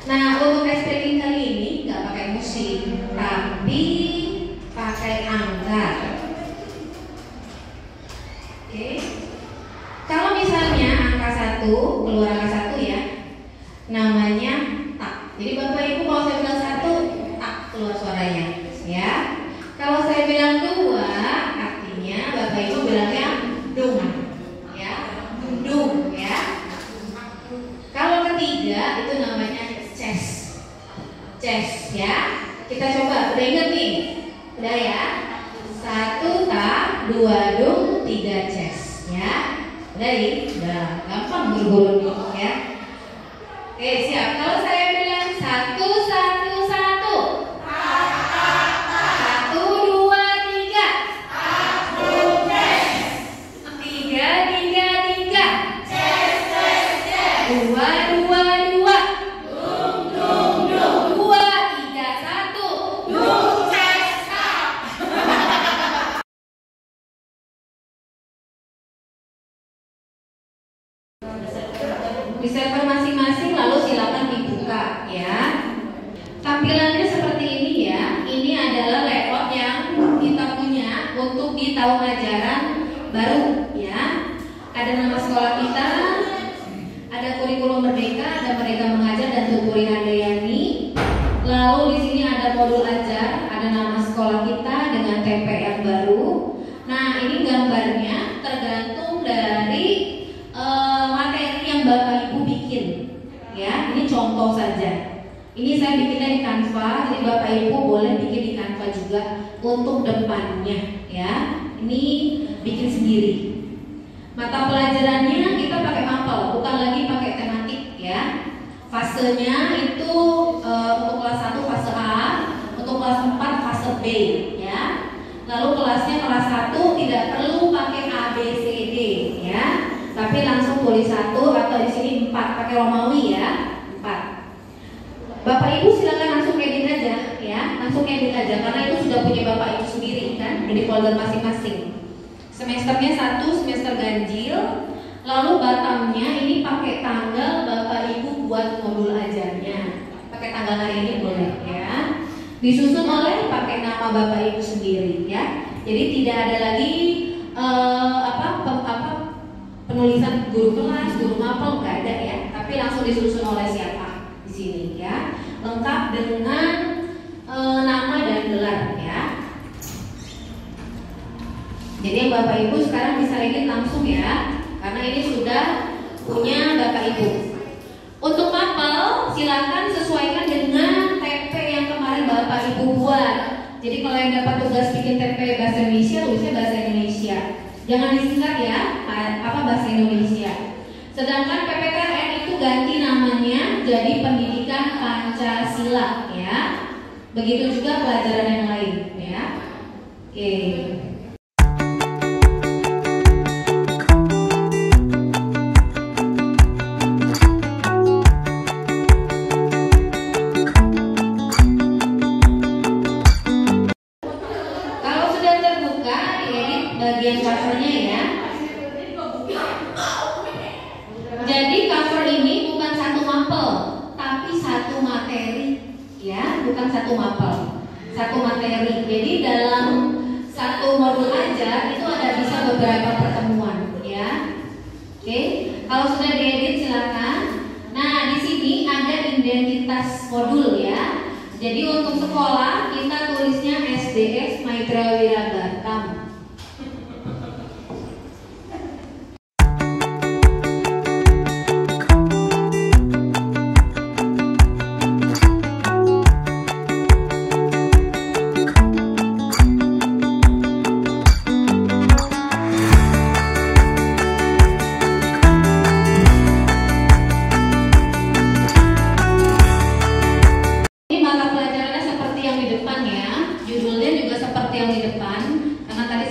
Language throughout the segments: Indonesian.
Nah, untuk explaining kali ini nggak pakai musik, tapi pakai angka. Oke. Kalau misalnya angka 1 keluar angka 1 ya, namanya tak. Jadi Bapak Ibu kalau saya bilang 1, tak keluar suaranya, ya. Kalau saya bilang 2, artinya Bapak Ibu bilangnya dung, ya, dung, ya. Kalau ketiga itu namanya chest, chest, ya. Kita coba, udah inget nih, udah ya. 1 tak, 2 dung, 3 chest, ya. Udah nih, udah gampang buru-buru nih, ya. Oke, siap. Kalau saya bilang 1, 1, 1, 1, 2, 3, 3, 3, 3, 2, 2, 2, 2, 3, 1, di server masing-masing, lalu silakan dibuka ya. Tampilannya seperti ini ya. Ini adalah layout yang kita punya untuk di tahun ajaran baru ya. Ada nama sekolah kita, ada kurikulum merdeka, ada Merdeka Mengajar dan Tuturi Handayani. Lalu di sini ada modul ajar, ada nama sekolah kita dengan TP yang baru. Nah, ini gambarnya tergantung dari materi yang Bapak Ibu bikin ya. Ini contoh saja. Ini saya bikinnya di Canva, jadi Bapak Ibu boleh bikin di Canva juga untuk depannya ya. Ini bikin sendiri. Mata pelajarannya kita pakai mapel, bukan lagi pakai tematik ya. Fasenya itu untuk kelas 1 fase A, untuk kelas 4 fase B ya. Lalu kelasnya kelas 1 tidak perlu pakai A B C D ya. Tapi langsung tulis 1 atau di sini 4 pakai Romawi ya, 4. Bapak Ibu silakan langsung edit aja ya, langsung edit aja karena itu sudah punya Bapak Ibu sendiri kan, di folder masing-masing. Semesternya 1 semester ganjil, lalu Batamnya ini pakai tanggal Bapak Ibu buat modul ajarnya, pakai tanggal hari ini boleh ya. Disusun oleh pakai nama Bapak Ibu sendiri ya. Jadi tidak ada lagi penulisan guru kelas, guru mapel, nggak ada ya, tapi langsung disusun oleh siapa di sini ya, lengkap dengan nama dan gelar ya. Jadi yang Bapak Ibu sekarang bisa edit langsung ya, karena ini sudah punya Bapak Ibu. Untuk mapel silakan sesuaikan dengan TP yang kemarin Bapak Ibu buat. Jadi kalau yang dapat tugas bikin TP bahasa Indonesia, tulisnya bahasa Indonesia. Jangan disingkat ya, bahasa Indonesia. Sedangkan PPKN itu ganti namanya jadi Pendidikan Pancasila ya. Begitu juga pelajaran yang lain ya. Oke. Kalau sudah terbuka, diedit bagian covernya ya. Jadi cover ini bukan satu mapel, tapi satu materi ya, bukan satu mapel, satu materi. Jadi dalam satu modul aja itu ada bisa beberapa pertemuan ya. Oke, kalau sudah diedit silakan. Nah, di sini ada identitas modul ya. Jadi untuk sekolah kita tulisnya SDS Maitra Wiragatam. Judulnya juga seperti yang di depan, karena tadi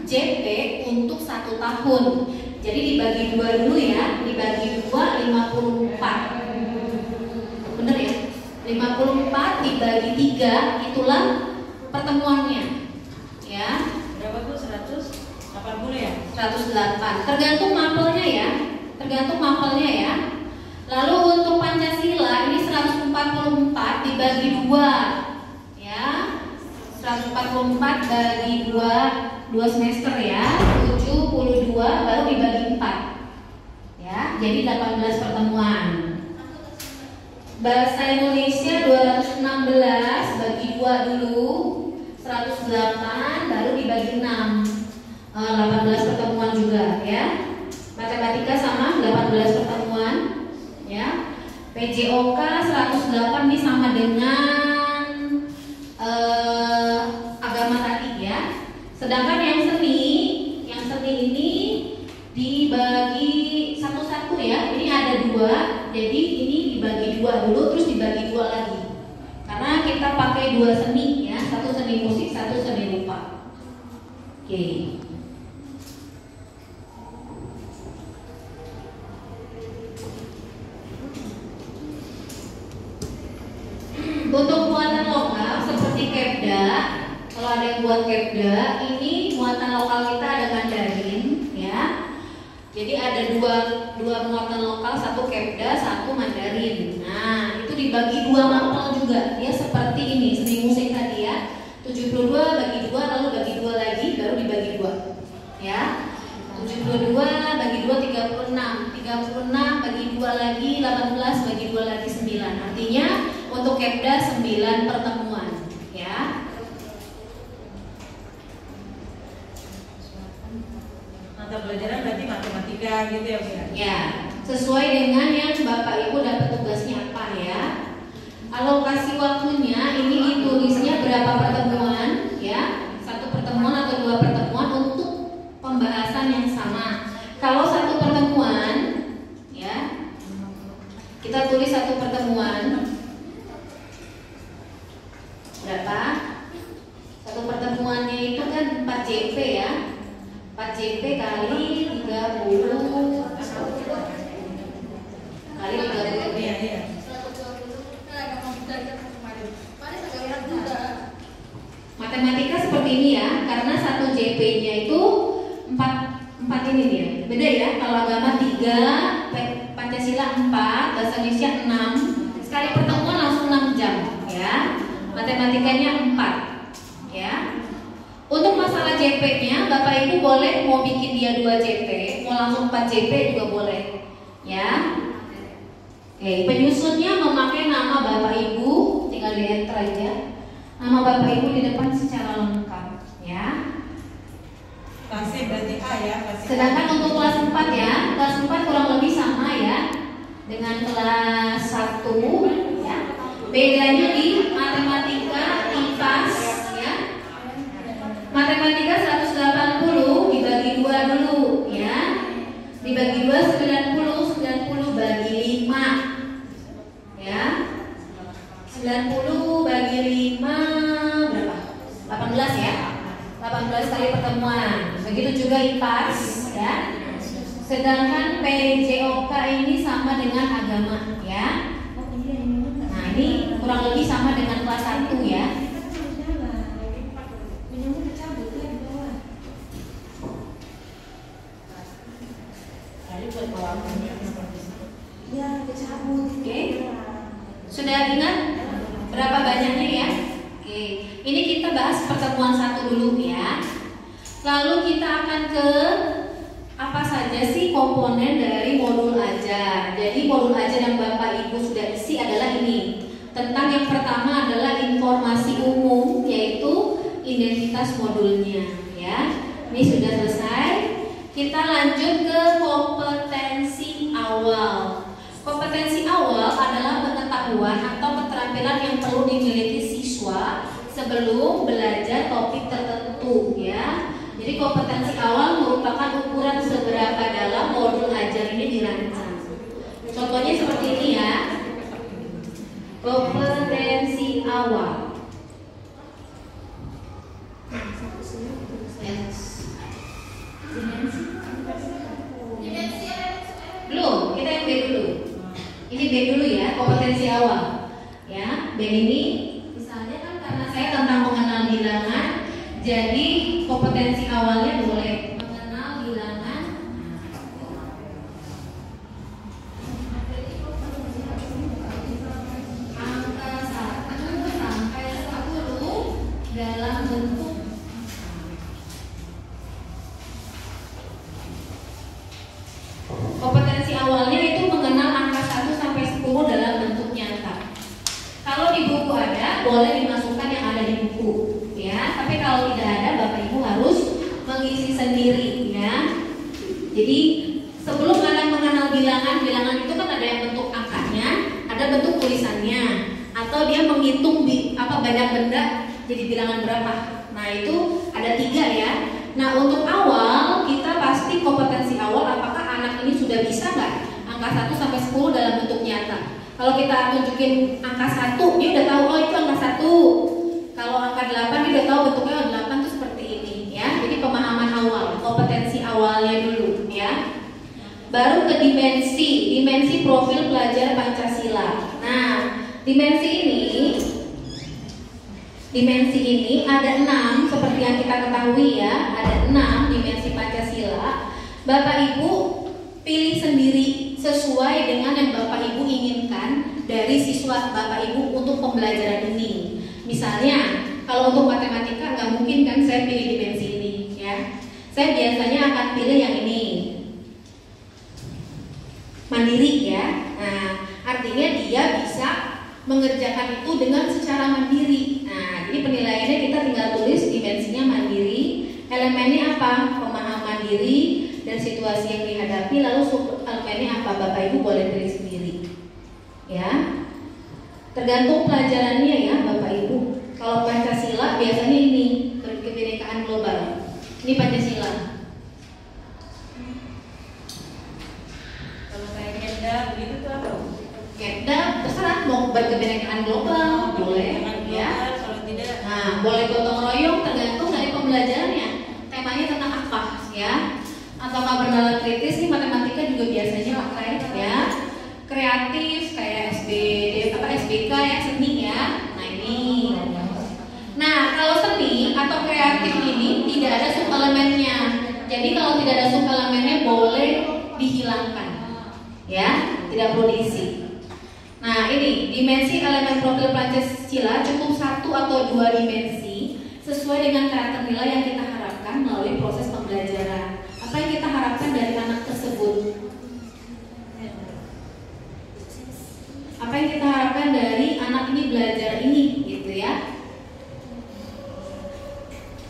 JP untuk 1 tahun. Jadi dibagi 2 dulu ya, dibagi 2 54. Bener ya? 54 dibagi 3 itulah pertemuannya. Ya. Berapa tuh? 180 ya? 108. Tergantung mapelnya ya. Tergantung mapelnya ya. Lalu untuk Pancasila ini 144 dibagi 2. Ya. 144 bagi 2 semester ya. 72 baru dibagi 4. Ya, jadi 18 pertemuan. Bahasa Indonesia 216 bagi 2 dulu. 108 baru dibagi 6. 18 pertemuan juga ya. Matematika sama 18 pertemuan ya. PJOK 108 ini sama dengan agama tadi ya. Sedangkan yang seni ini dibagi satu-satu ya. Ini ada 2, jadi ini dibagi 2 dulu, terus dibagi 2 lagi. Karena kita pakai 2 seni ya, satu seni musik, satu seni rupa. Oke. Untuk muatan lokal seperti Kepda, kalau ada yang buat Kepda, ini muatan lokal kita ada Mandarin, ya. Jadi ada dua muatan lokal, satu Kepda, satu Mandarin. Nah, itu dibagi 2 mapel juga, ya seperti ini seni musik tadi ya. 72 bagi 2, lalu bagi 2 lagi, baru dibagi 2, ya. 72 bagi 2 36, 36 bagi 2 lagi 18 bagi 2 lagi 9. Artinya untuk Kepda 9 pertemuan, ya. Mata pelajaran berarti matematika gitu ya, Bu? Ya, sesuai dengan yang Bapak Ibu dapat tugasnya apa ya. Alokasi waktunya ini ditulisnya berapa pertemuan, ya. 1 pertemuan atau 2 pertemuan untuk pembahasan yang sama. Kalau 1 pertemuan, ya, kita tulis 1 pertemuan berapa? 1 pertemuannya itu kan 4 JP ya. 4 JP kali 30 kali 30. Iya. Matematika seperti ini ya, karena 1 JP-nya itu 4 ini dia. Beda ya, kalau agama 3, Pancasila 4, bahasa Indonesia 6. Sekali pertemuan langsung 6 jam ya. Matematikanya 4 ya. Untuk masalah JP-nya, Bapak Ibu boleh mau bikin dia 2 JP, mau langsung 4 JP juga boleh ya. Oke, penyusunnya memakai nama Bapak Ibu, tinggal di enter aja. Nama Bapak Ibu di depan secara lengkap ya. Kelasnya berarti A ya. Sedangkan untuk kelas 4 ya, kelas 4 kurang lebih sama ya dengan kelas 1 ya. Bedanya di matematika, IPAS ya. Matematika 180 dibagi 2 dulu ya. Dibagi 2 90 bagi 5 ya. 90 bagi 5 berapa? 18 ya. 18 kali pertemuan. Begitu juga IPAS ya. Sedangkan PJOK ini sama dengan agama ya. Nah, ini kurang lebih sama dengan kelas 1 ya. Oke. Sudah ingat berapa banyaknya ya? Oke. Ini kita bahas pertemuan 1 dulu ya. Lalu kita akan ke apa saja sih komponen dari modul ajar. Jadi modul ajar yang Bapak Ibu sudah isi adalah ini. Tentang yang pertama adalah informasi umum, yaitu identitas modulnya ya. Ini sudah selesai. Kita lanjut ke kompetensi awal. Kompetensi awal adalah pengetahuan atau keterampilan yang perlu dimiliki siswa sebelum belajar topik tertentu ya. Jadi kompetensi awal merupakan ukuran seberapa dalam modul ajar ini dirancang. Contohnya seperti ini ya. Kompetensi awal. Misalnya kan karena saya tentang mengenal bilangan, jadi kompetensi awalnya boleh mengenal bilangan. Angka 1 sampai 10 dalam bentuk kompetensi awalnya itu mengenal angka 1 sampai 10 dalam bentuk nyata. Kalau di buku ada, boleh dimasukkan yang ada di buku, ya. Tapi kalau tidak ada, Bapak Ibu harus mengisi sendiri, ya. Jadi sebelum kalian mengenal bilangan, bilangan itu kan ada yang bentuk angkanya, ada bentuk tulisannya, atau dia menghitung banyak benda jadi bilangan berapa. Nah itu ada 3 ya. Nah untuk awal kita pasti kompetensi awal apakah anak ini sudah bisa nggak angka 1 sampai 10 dalam bentuk nyata. Kalau kita tunjukin angka 1, dia udah tahu oh itu angka 1. Kalau angka 8 dia udah tahu bentuknya 8 itu seperti ini ya. Jadi pemahaman awal, kompetensi awalnya dulu ya. Baru ke dimensi profil pelajar Pancasila. Nah, dimensi ini ada 6 seperti yang kita ketahui ya, ada 6 dimensi Pancasila. Bapak Ibu pilih sendiri sesuai dengan yang Bapak Ibu inginkan dari siswa Bapak Ibu untuk pembelajaran ini. Misalnya, kalau untuk matematika nggak mungkin kan saya pilih dimensi ini ya. Saya biasanya akan pilih yang ini. Mandiri ya. Nah, artinya dia bisa mengerjakan itu dengan secara mandiri. Nah, jadi penilaiannya kita tinggal tulis dimensinya mandiri. Elemennya apa? Pemahaman diri dan situasi yang dihadapi. Lalu elemennya apa? Bapak Ibu boleh pilih sendiri. Ya. Tergantung pelajarannya ya, Bapak Ibu. Kalau Pancasila biasanya ini kebinekaan global. Ini Pancasila. Kalau saya Genda begitu tuh apa? Genda terserah mau berkebinekaan global boleh ya. Kalau tidak, Nah boleh gotong royong tergantung dari pembelajarannya. Temanya tentang apa ya? Atau bernalar kritis nih matematika juga biasanya pakai ya. Kreatif kayak SBK ya seni ya. Nah ini. Nah kalau seni atau kreatif ini tidak ada suplemennya. Jadi kalau tidak ada suplemennya boleh dihilangkan ya, tidak perlu diisi. Nah ini dimensi elemen profil Pancasila cukup 1 atau 2 dimensi sesuai dengan karakter nilai yang kita harapkan melalui proses pembelajaran. Apa yang kita harapkan dari anak tersebut? Apa yang kita harapkan dari anak ini belajar ini gitu ya.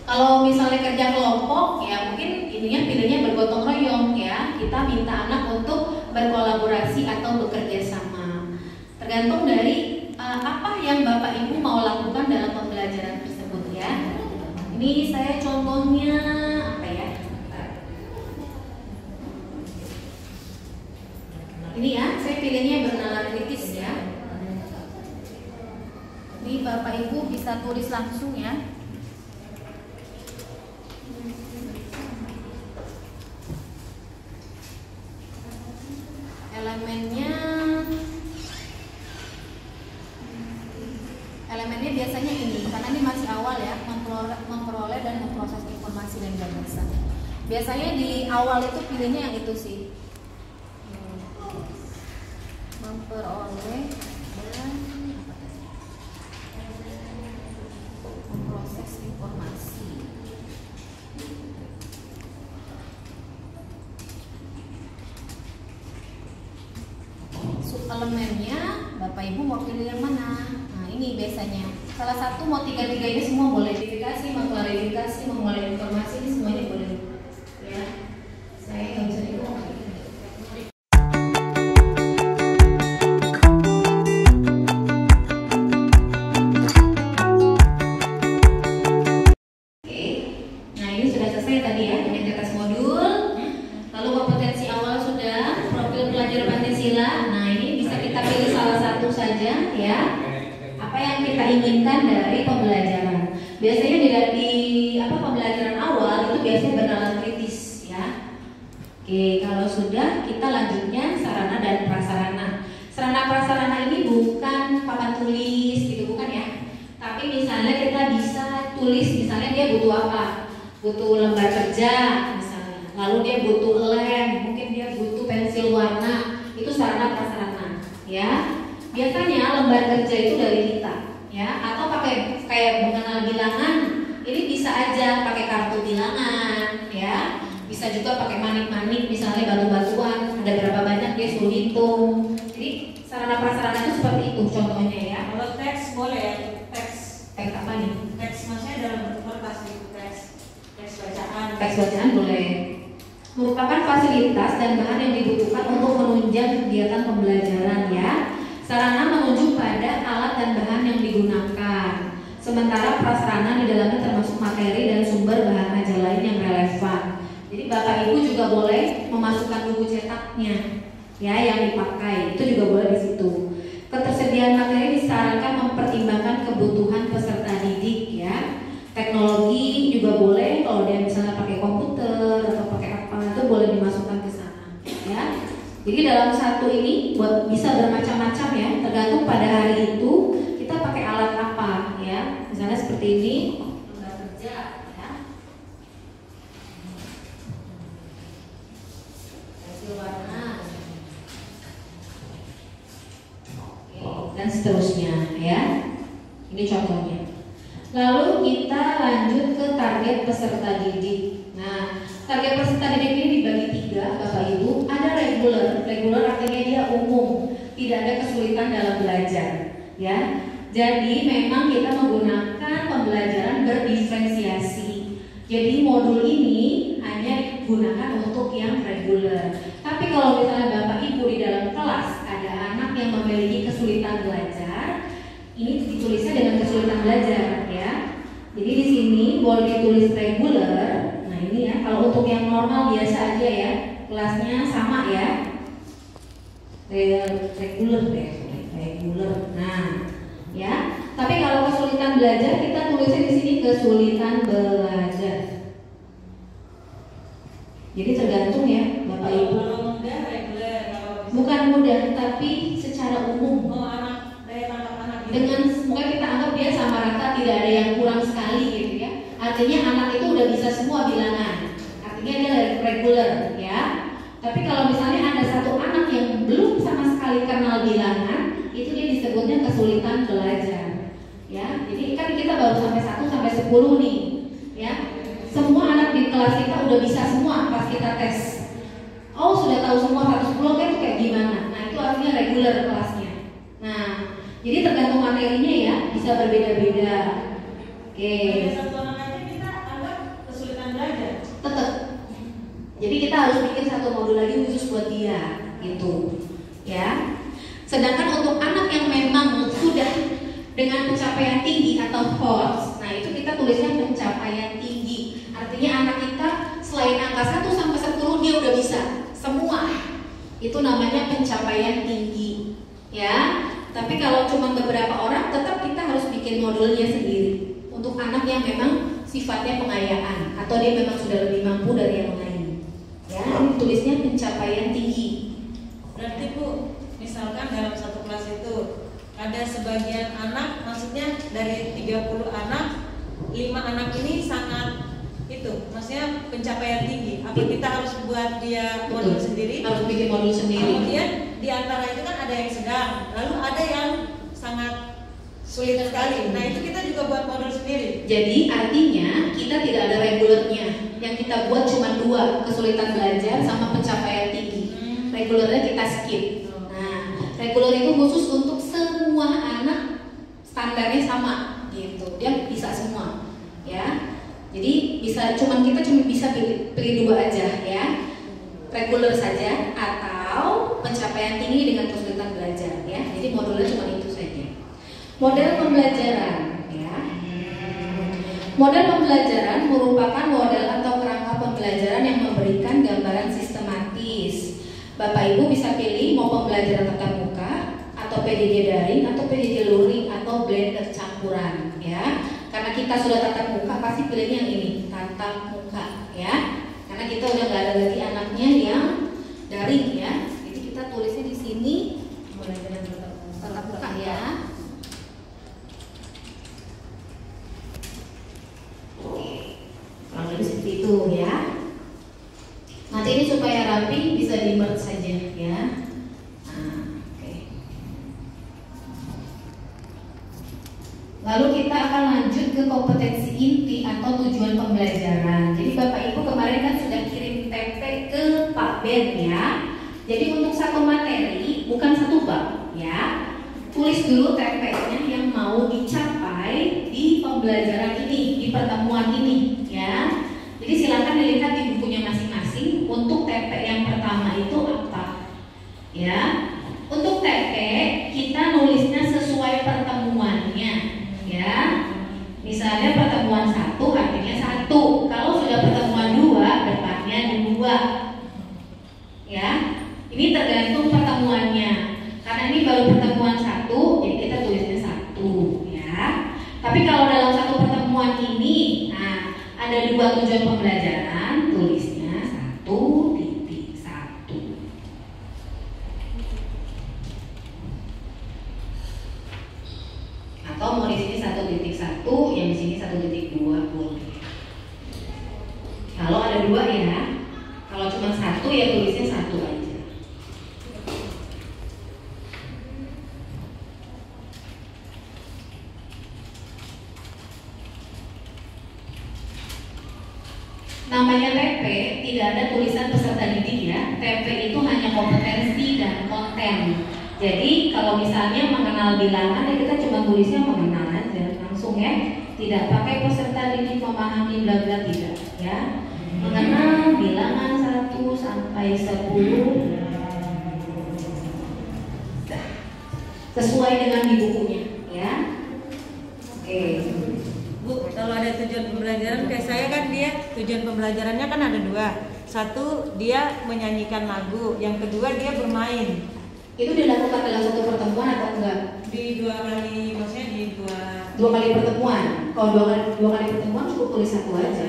Kalau misalnya kerja kelompok ya mungkin ininya pilihnya bergotong royong ya. Kita minta anak untuk berkolaborasi atau bekerja sama. Tergantung dari apa yang Bapak Ibu mau lakukan dalam pembelajaran tersebut ya. Ini saya contohnya apa ya? Ini ya, saya pilihnya bernalar kritis ya. Ini Bapak Ibu bisa tulis langsung ya. Elemennya biasanya ini, karena ini masih awal ya, memperoleh dan memproses informasi dan gagasan. Biasanya di awal itu pilihnya yang itu sih, memperoleh dan memproses informasi. Subelemennya Bapak Ibu mau pilih yang mana? Ini biasanya salah satu mau 3 ini semua boleh. Verifikasi, mengklarifikasi, memulai informasi ini semuanya boleh ya. Saya nggak bisa dibuang. Oke, nah ini sudah selesai tadi ya dengan atas modul. Lalu kompetensi awal sudah, profil pelajar Pancasila. Nah ini bisa kita pilih salah satu saja ya. Apa yang kita inginkan dari pembelajaran. Biasanya di pembelajaran awal itu biasanya bernalar kritis ya. Oke, kalau sudah kita lanjutnya sarana dan prasarana. Sarana prasarana ini bukan papan tulis gitu bukan ya. misalnya kita bisa tulis, misalnya dia butuh apa? Butuh lembar kerja misalnya, lalu dia butuh lem, mungkin dia butuh pensil warna, itu sarana prasarana ya. Biasanya lembar kerja itu dari kita ya, atau pakai kayak mengenal bilangan, ini bisa aja pakai kartu bilangan ya, bisa juga pakai manik-manik, misalnya batu-batuan, ada berapa banyak dia suruh hitung. Jadi sarana prasarana itu seperti itu contohnya ya. Kalau teks boleh ya, teks Apa nih? teks maksudnya dalam bentuk kertas gitu, teks bacaan. Teks bacaan boleh. Merupakan fasilitas dan bahan yang dibutuhkan untuk menunjang kegiatan pembelajaran ya. Sarana menunjuk pada alat dan bahan yang digunakan. Sementara prasarana di dalamnya termasuk materi dan sumber bahan ajar lain yang relevan. Jadi Bapak Ibu juga boleh memasukkan buku cetaknya ya yang dipakai, itu juga boleh di situ. Ketersediaan materi disarankan mempertimbangkan kebutuhan peserta didik ya. Teknologi juga boleh, kalau dia misalnya pakai komputer atau pakai apa itu boleh dimasukkan ke sana ya. Jadi dalam satu ini buat bisa bermacam-macam ya, tergantung pada hari itu kita pakai alat apa ya. Misalnya seperti ini lembar kerja ya, pensil warna, dan seterusnya ya. Ini contohnya. Lalu kita lanjut ke target peserta didik. Nah, target peserta didik ini dibagi 3 Bapak Ibu. Ada reguler artinya dia umum, tidak ada kesulitan dalam belajar ya. Jadi memang kita menggunakan pembelajaran berdiferensiasi. Jadi modul ini hanya digunakan untuk yang reguler. Tapi kalau misalnya Bapak Ibu di dalam kelas ada anak yang memiliki kesulitan belajar, ini ditulisnya dengan kesulitan belajar ya. Jadi di sini boleh ditulis reguler. Nah ini ya, kalau untuk yang normal biasa aja ya, kelasnya sama ya, reguler deh, reguler. Nah ya, tapi kalau kesulitan belajar kita tulisnya di sini kesulitan belajar. Jadi tergantung ya Bapak Ibu. Kalau mudah reguler, bukan mudah tapi secara umum. Oh, anak daya tangkap anak gitu. Dengan mungkin kita anggap dia sama rata, tidak ada yang kurang sekali gitu ya. Artinya anak itu udah bisa semua bilangan. Artinya dia reguler ya. Tapi kalau misalnya ada satu anak yang belum sama sekali kenal bilangan, itu dia disebutnya kesulitan belajar. Ya. Jadi kan kita baru sampai 1 sampai 10 nih, ya. Semua anak di kelas kita udah bisa semua pas kita tes. Oh, sudah tahu semua 110 kan kayak gimana. Nah, itu artinya reguler kelasnya. Nah, jadi tergantung materinya ya, bisa berbeda-beda. Oke. Ada satu anak aja kita anggap kesulitan belajar. Tetap. Jadi kita harus bikin satu modul lagi khusus buat dia, gitu. Ya. Sedangkan untuk anak yang memang sudah dengan pencapaian tinggi atau HOTS, nah itu kita tulisnya pencapaian tinggi. Artinya anak kita selain angka 1 sampai 10 dia udah bisa semua. Itu namanya pencapaian tinggi. Ya. Tapi kalau cuma beberapa orang, tetap kita harus bikin modulnya sendiri. Untuk anak yang memang sifatnya pengayaan atau dia memang sudah lebih mampu dari yang lain. Ya, tulisnya pencapaian tinggi. Berarti Bu, misalkan dalam satu kelas itu ada sebagian anak, maksudnya dari 30 anak, 5 anak ini sangat itu, maksudnya pencapaian tinggi. Apa kita harus buat dia modul sendiri? Harus bikin modul sendiri. Kemudian di antara itu kan ada yang sedang, lalu ada yang sangat sulit sekali. Nah itu kita juga buat modul sendiri. Jadi artinya kita tidak ada regulernya. Yang kita buat cuma 2, kesulitan belajar sama pencapaian tinggi. Regulernya kita skip. Nah, reguler itu khusus untuk semua anak, standarnya sama gitu. Dia bisa semua. Ya. Jadi kita cuma bisa pilih 2 aja ya. Reguler saja atau pencapaian tinggi dengan kesulitan belajar ya. Jadi modulnya cuma itu saja. Model pembelajaran ya. Model pembelajaran merupakan model atau kerangka pembelajaran yang memberikan gambaran sistematis. Bapak Ibu bisa pilih mau pembelajaran tatap muka atau PJJ daring atau PJJ luring atau blender campuran ya. Karena kita sudah tatap muka pasti pilihnya yang ini, tatap muka ya. Karena kita udah nggak ada lagi anaknya yang daring ya. Jadi kita tulisnya di sini tatap muka ya. seperti itu ya. Nanti ini supaya rapi bisa di merge saja ya. Nah, oke. Lalu kita akan lanjut ke kompetensi inti atau tujuan pembelajaran. Jadi Bapak Ibu kemarin kan sudah kirim TP ke Pak Ben ya. Jadi untuk satu materi bukan satu bab ya. Tulis dulu TP-nya yang mau dicapai di pembelajaran ini, di pertemuan ini ya. Jadi silakan dilihat di bukunya masing-masing. Untuk TP yang pertama itu apa? Ya. Untuk TP kita nulisnya sesuai pertemuannya ya. Misalnya pertemuan 1 artinya 1. Kalau sudah pertemuan 2 depannya 2. Ya. Ini tergantung pertemuannya. Karena ini baru pertemuan 1, jadi kita tulisnya 1 ya. Tapi kalau dalam satu pertemuan ini, nah ada 2 tujuan pembelajaran, tulisnya 1.1. Atau mau di sini 1.1, yang di sini 1.2 boleh. Kalau ada 2 ya. Kalau cuma 1 ya tulisnya 1 aja. Namanya TP tidak ada tulisan peserta didik ya. TP itu hanya kompetensi dan konten. Jadi kalau misalnya mengenal bilangan ya kita cuma tulisnya mengenal aja langsung ya. Tidak pakai peserta didik memahami bla bla, tidak ya. Mengenal bilangan 1 sampai 10 sesuai dengan di bukunya ya. Oke. Bu, kalau ada tujuan pembelajaran kayak saya kan dia tujuan pembelajarannya kan ada 2. 1 dia menyanyikan lagu, yang kedua dia bermain. Itu dilakukan dalam satu pertemuan atau enggak? Di 2 kali, maksudnya di 2 kali pertemuan. Kalau 2 kali pertemuan cukup tulis 1 aja.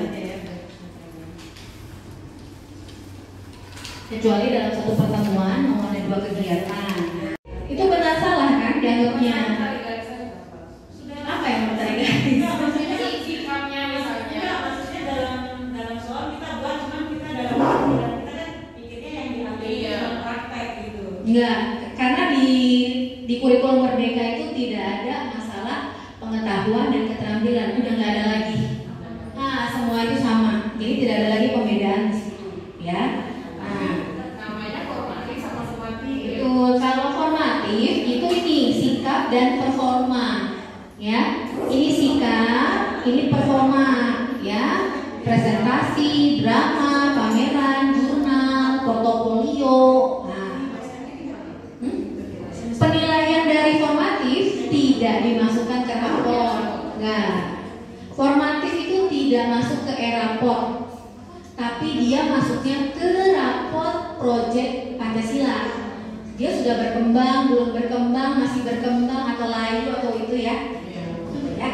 Kecuali dalam satu pertemuan mau ada 2 kegiatan. Itu benar salah kan dianggapnya? Apa yang bertari garis? Enggak, karena di kurikulum Merdeka itu tidak ada masalah pengetahuan dan keterampilan, udah nggak ada lagi. Nah, semua itu sama, jadi tidak ada lagi pembedaan di situ, ya. Nah, namanya formatif sama sumatif. Itu kalau formatif itu ini sikap dan performa, ya. Ini sikap, ini performa, ya. Presentasi, drama, pameran, jurnal, portofolio. Penilaian dari formatif tidak dimasukkan ke rapor. Nah, formatif itu tidak masuk ke e-rapor, tapi dia masuknya ke rapor proyek Pancasila. Dia sudah berkembang, belum berkembang, masih berkembang atau layu atau itu ya. Ya.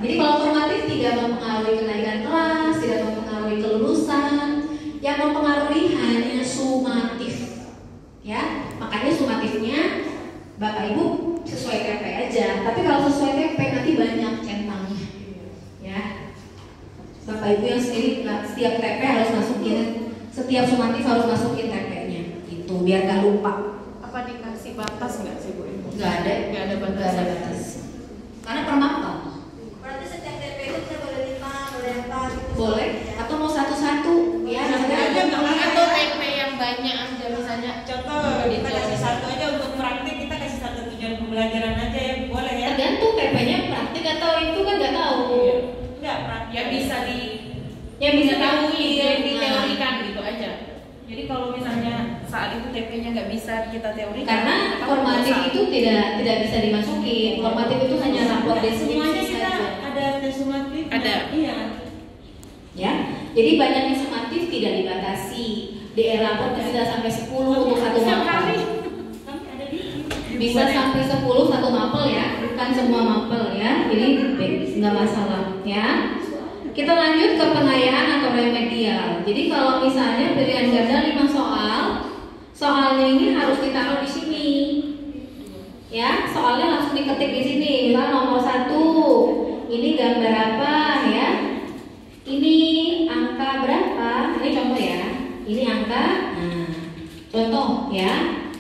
Jadi kalau formatif tidak mempengaruhi kenaikan kelas, tidak mempengaruhi kelulusan, yang mempengaruhi hanya sumatif. Ya, makanya sumatifnya Bapak Ibu sesuai TP aja, tapi kalau sesuai TP nanti banyak centangnya, ya. Bapak Ibu yang sendiri setiap TP harus masukin, setiap sumatif harus masukin TP-nya, itu biar gak lupa. Apa dikasih batas nggak sih Bu? Nggak ada batas. Karena per mapel. Berarti setiap TP itu kita boleh 5, boleh 4 gitu. Boleh, atau mau satu-satu, ya. Atau TP yang banyak aja misalnya. Contoh kita kasih 1 aja untuk praktik, kita kasih 1 tujuan pembelajaran aja ya, boleh ya? Tergantung TP-nya praktik atau itu kan nggak tahu. Enggak, praktik. Yang bisa diketahui, yang diteorikan gitu aja. Jadi kalau misalnya saat itu TP-nya nggak bisa kita teorikan, karena formatif itu tidak bisa dimasukin. Formatif itu hanya rapor Semuanya deskripsi kita saja. ada tes sumatif. Ada. Iya. Ya, jadi banyaknya sumatif tidak dibatasi. Di rapor bisa sampai 10 untuk satu mapel. Bisa sampai 10 satu mapel ya, bukan semua mapel ya. Jadi nggak masalah ya. Kita lanjut ke pengayaan atau remedial. Jadi kalau misalnya pilihan ganda 5 soal, soalnya ini harus ditaruh di sini. Ya, soalnya langsung diketik di sini. Misal nomor 1, ini gambar apa ya? Ini angka berapa? ya,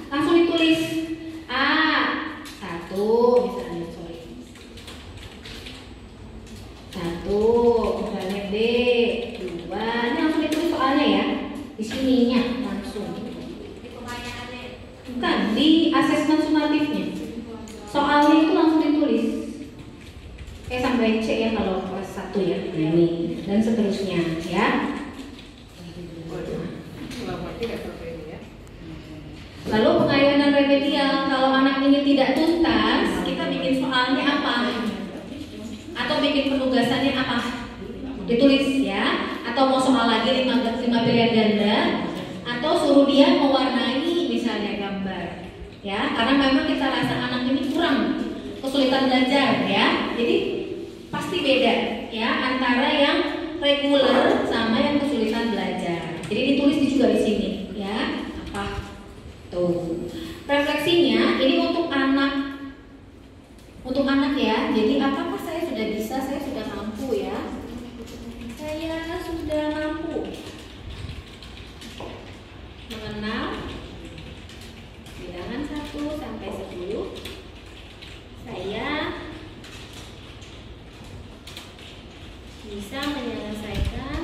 langsung ditulis A1 misalnya, satu, misalnya B2, ini langsung ditulis soalnya ya, di sininya langsung. Di pertanyaannya. Bukan, di asesmen sumatifnya. Soalnya itu langsung ditulis. Sampai C ya kalau kelas 1 ya, ini dan seterusnya ya. Lalu pengayunan remedial, kalau anak ini tidak tuntas, kita bikin soalnya apa? Atau bikin penugasannya apa? Ditulis ya. Atau mau soal lagi 5 pilihan ganda, atau suruh dia mewarnai misalnya gambar ya, karena memang kita rasa anak ini kurang kesulitan belajar ya. Jadi pasti beda ya antara yang reguler sama yang kesulitan belajar. Jadi ditulis juga di sini ya. Apa? Tuh. Refleksinya ini untuk anak ya. Jadi apakah saya sudah bisa, saya sudah mampu ya? Saya sudah mampu mengenal bilangan 1 sampai 10. Saya bisa menyelesaikan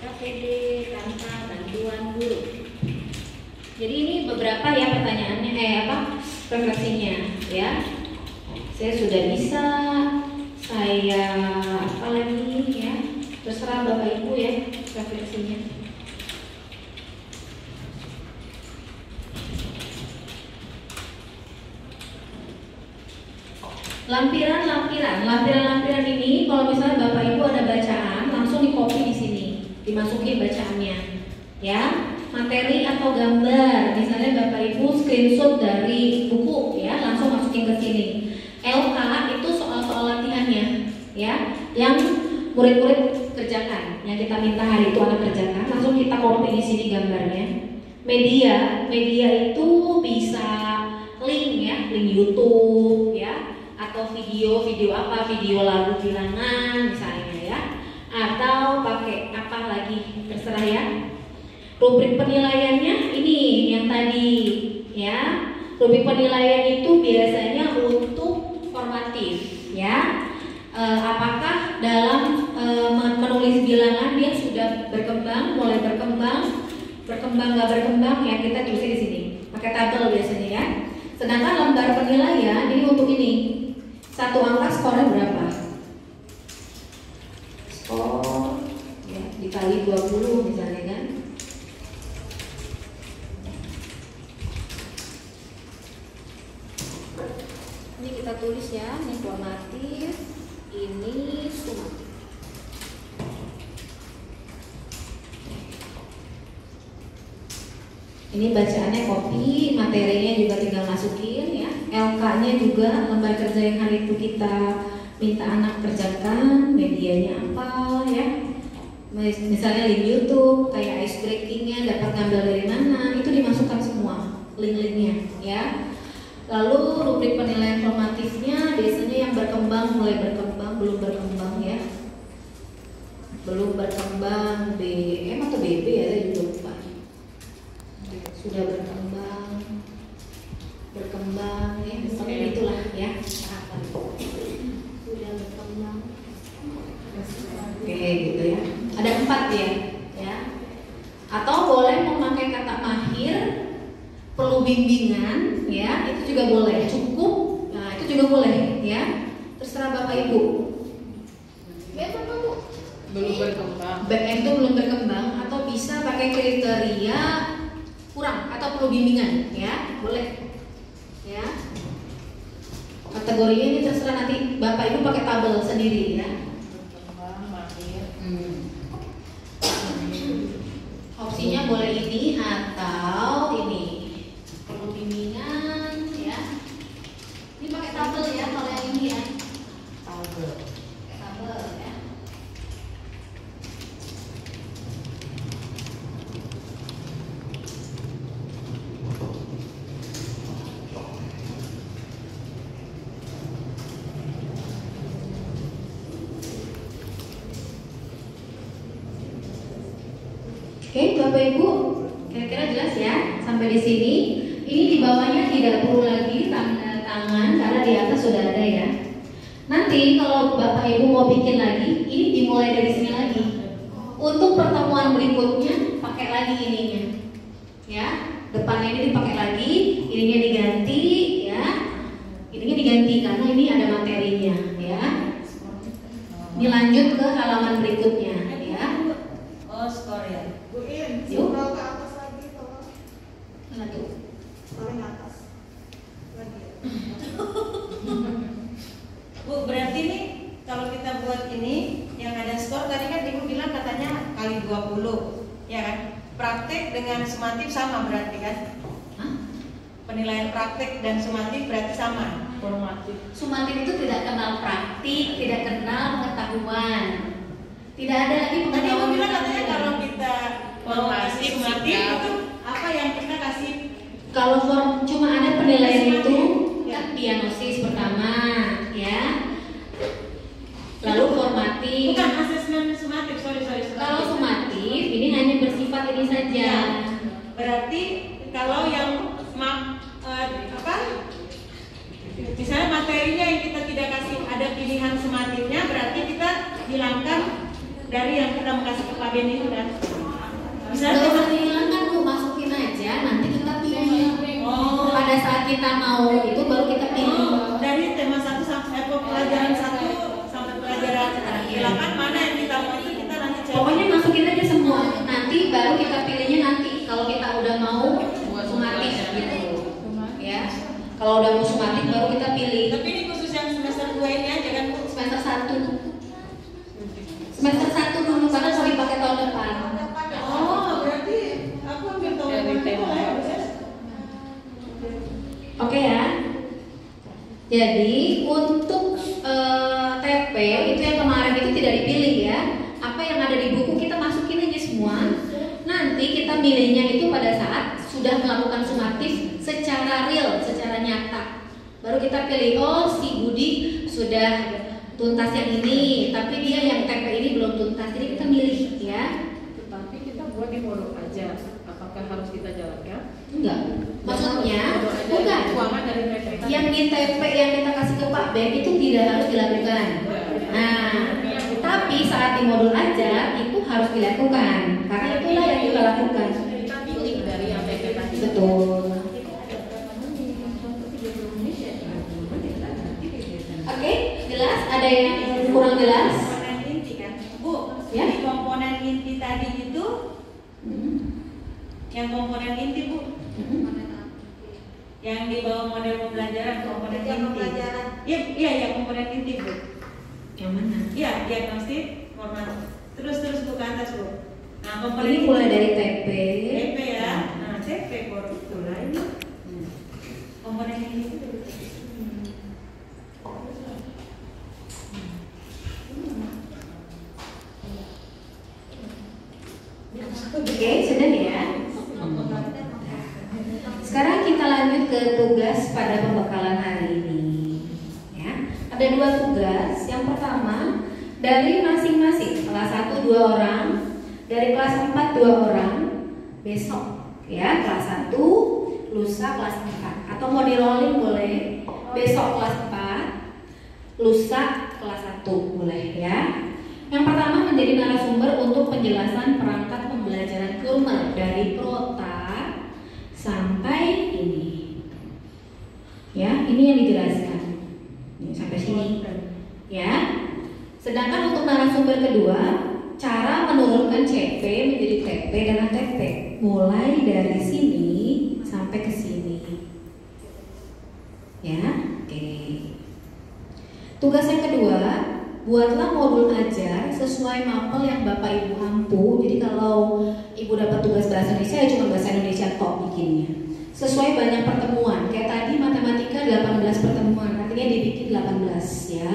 KPD tanpa bantuan guru. Jadi ini beberapa ya pertanyaannya, refleksinya ya. Saya sudah bisa, saya apa lagi ya, terserah Bapak Ibu ya refleksinya. Lampiran ini kalau misalnya Bapak Ibu ada bacaan, langsung di copy di sini, dimasukin bacaannya ya. Materi atau gambar, misalnya Bapak Ibu screenshot dari buku ya, langsung masukin ke sini. LK itu soal-soal latihannya ya, yang murid-murid kerjakan, yang kita minta hari itu anak kerjakan, langsung kita copy di sini gambarnya. Media itu bisa link ya, link YouTube ya, atau video apa, video lagu bilangan misalnya ya, atau pakai apa lagi terserah ya. Rubrik penilaiannya ini yang tadi ya. Rubrik penilaian itu biasanya untuk formatif ya. Apakah dalam menulis bilangan dia sudah berkembang, mulai berkembang nggak berkembang ya, kita tulisnya di sini pakai tabel biasanya ya. Sedangkan lembar penilaian ini untuk ini, satu angka skornya berapa? Skor ya, dikali 20 misalnya kan. Ini kita tulis ya, ini formatif, ini sumatif. Ini bacaannya copy, materinya juga tinggal masukin ya. LK-nya juga lembar kerja yang hari itu kita minta anak kerjakan, medianya apa ya. Misalnya link YouTube, kayak ice breakingnya dapat ngambil dari mana, itu dimasukkan semua link-linknya ya. Lalu rubrik penilaian formatifnya biasanya yang berkembang, mulai berkembang, belum berkembang ya. Belum berkembang BM atau BB ya, saya juga lupa. Sudah berkembang ya, misalnya itulah ya. Sudah berkembang. Oke gitu ya. Ada 4 ya. Atau boleh memakai kata mahir, perlu bimbingan ya, itu juga boleh. Cukup, nah itu juga boleh ya. Terserah Bapak Ibu. Belum berkembang. BM itu belum berkembang, atau bisa pakai kriteria kurang atau perlu bimbingan ya, boleh ya. Kategorinya ini terserah, nanti Bapak Ibu pakai tabel sendiri ya. Berkembang, mahir. Opsinya boleh ini atau ini, perlu bimbingan ya. Ini pakai tabel ya kalau yang ini ya. Tabel ya. Oke, Bapak Ibu, kira-kira jelas ya sampai di sini. Ini di bawahnya tidak perlu lagi tanda tangan karena di atas sudah ada ya. Nanti kalau Bapak Ibu mau bikin lagi, ini dimulai dari sini lagi. Untuk pertemuan berikutnya pakai lagi ininya, ya. Depannya ini dipakai lagi, ininya diganti, ya. Ininya diganti karena ini ada materinya, ya. Ini lanjut ke halaman berikutnya, ya. Oh, skor ya. Bu In, Yuk. scroll ke atas lagi tolong. Mana tuh? Paling atas. Lagi. Bu, berarti nih kalau kita buat ini yang ada skor tadi kan Ibu bilang katanya kali 20, ya kan? Praktek dengan sumatif sama berarti kan? Hah? Penilaian praktek dan sumatif berarti sama. Formatif. Sumatif itu tidak kenal praktik, tidak kenal pengetahuan. Tidak ada lagi Tadi Ibu pengetahuan. bilang katanya kalau kita mau kasih sumatif sikap. itu apa yang kita kasih? Kalau cuma ada penilaian itu, Ya. diagnosis pertama, ya. Lalu formatif. Bukan asesmen sumatif, sorry. Kalau sumatif ini hanya bersifat ini saja. Ya. Berarti kalau yang misalnya materinya yang kita tidak kasih ada pilihan sumatifnya, berarti kita hilangkan dari yang kita mau kasih ke Pak Beni itu kan. Kalau Misalnya usah dihilangkan Bu, masukin aja, nanti kita pilih. oh, Pada saat kita mau itu baru kita pilih. dari tema 1 sampai pelajaran 1 sampai pelajaran 8 mana yang kita mau itu kita nanti cek. Pokoknya masukin aja semua. Nanti baru kita pilihnya nanti. Kalau kita udah mau sumatif gitu, ya. Kalau udah mau sumatif baru kita pilih. Tapi ini khusus yang semester 2 ini aja kan Bu? Semester 1. Semester 1 dulu karena mau dipakai tahun depan. Oh, berarti aku ambil tahun Dari depan tema. ya, proses. Oke ya. Jadi untuk TP itu yang kemarin itu tidak dipilih ya. Apa yang ada di buku kita masukin aja semua. Nanti kita milihnya itu pada saat sudah melakukan sumatif secara real, secara nyata. Baru kita pilih, oh si Budi sudah tuntas yang ini, tapi dia yang TP ini belum tuntas. Jadi kita milih ya. Tetapi kita buat di modul aja. Apakah harus kita jalankan? Enggak. Maksudnya Modul aja. bukan. Keuangan dari PPK. Yang di TP yang kita kasih ke Pak Ben itu tidak harus dilakukan. Nah, tapi saat di modul ajar itu harus dilakukan karena itulah yang kita lakukan. Kita pilih dari yang PPK tadi. Betul. Oke, jelas? Ada yang kurang jelas? Komponen inti kan, Bu. Ya. Di komponen inti tadi itu, yang komponen inti Bu, yang di bawah model pembelajaran komponen Yang inti. pembelajaran. Iya, komponen inti Bu. Yang mana? Iya, diagnostik, format. Terus Bu ke atas Bu. Nah, komponen Ini inti. mulai dari TP. TP ya. Nah, TP baru itu lah ini. Komponen inti itu. Oke, sudah ya. Sekarang kita lanjut ke tugas pada pembekalan hari ini. Ya, ada 2 tugas. Yang pertama dari masing-masing kelas 1 2 orang, dari kelas 4 2 orang. Besok, ya kelas 1, lusa kelas 4. Atau mau di rolling boleh. Besok kelas 4, lusa kelas 1 boleh ya. Yang pertama menjadi narasumber untuk penjelasan perangkat pembelajaran kurma dari Prota sampai ini. Ya, ini yang dijelaskan. Ini sampai sini. Ya. Sedangkan untuk narasumber kedua, cara menurunkan CP menjadi TP dan ATP mulai dari sini sampai ke sini. Ya, oke. Tugas yang kedua, buatlah modul ajar sesuai mapel yang Bapak Ibu ampu. Jadi kalau Ibu dapat tugas bahasa Indonesia, ya cuma bahasa Indonesia tok bikinnya. Sesuai banyak pertemuan. Kayak tadi matematika 18 pertemuan, artinya dibikin 18 ya.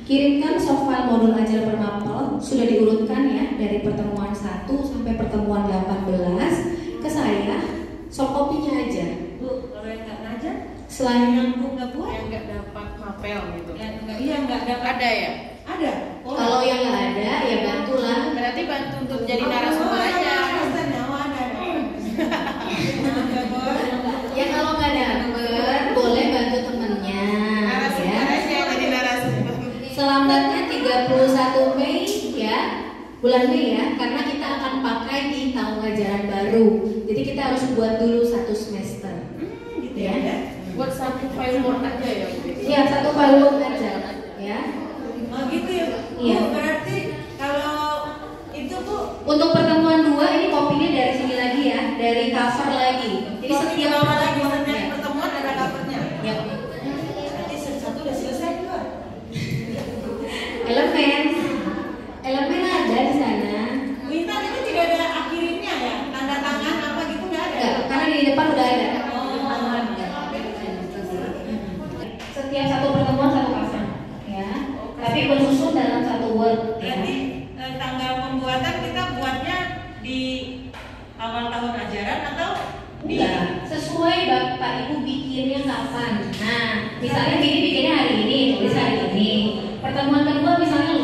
Kirimkan soft file modul ajar per mapel, sudah diurutkan ya dari pertemuan 1 sampai pertemuan 18 ke saya. Soft copy-nya aja. Bu, kalau yang nggak ngajar, Selain yang Bu nggak buat, Yang nggak dapat mapel gitu. nggak dapat. Ada ya? Ada. Oh. kalau yang nggak ada ya bantulah. Berarti bantu untuk jadi narasumber aja. Master bulan Mei ya, karena kita akan pakai di tahun ajaran baru. Jadi kita harus buat dulu 1 semester. Gitu Ya. ya. Buat satu file Word aja ya Bu? Iya, 1 file Word aja ya. Oh gitu ya. Iya. Bu, berarti kalau itu Bu Untuk pertemuan 2 ini kopinya dari sini lagi ya, dari cover lagi. Jadi kopi setiap bawah lagi pertemuan setiap ya. pertemuan ada covernya. Ya. Berarti satu udah selesai dua. Elemen ada di sana. Bu Intan itu tidak ada akhirinnya ya? Tanda tangan apa gitu nggak ada? Enggak, karena di depan udah ada. Oh. Setiap satu pertemuan 1 cover ya. Tapi bersusun dalam 1 Word ya. Berarti tanggal pembuatan kita buatnya di awal tahun ajaran atau di Enggak, sesuai Bapak Ibu bikinnya kapan. Nah, misalnya gini bikinnya hari ini, tulis hari ini. Pertemuan kedua misalnya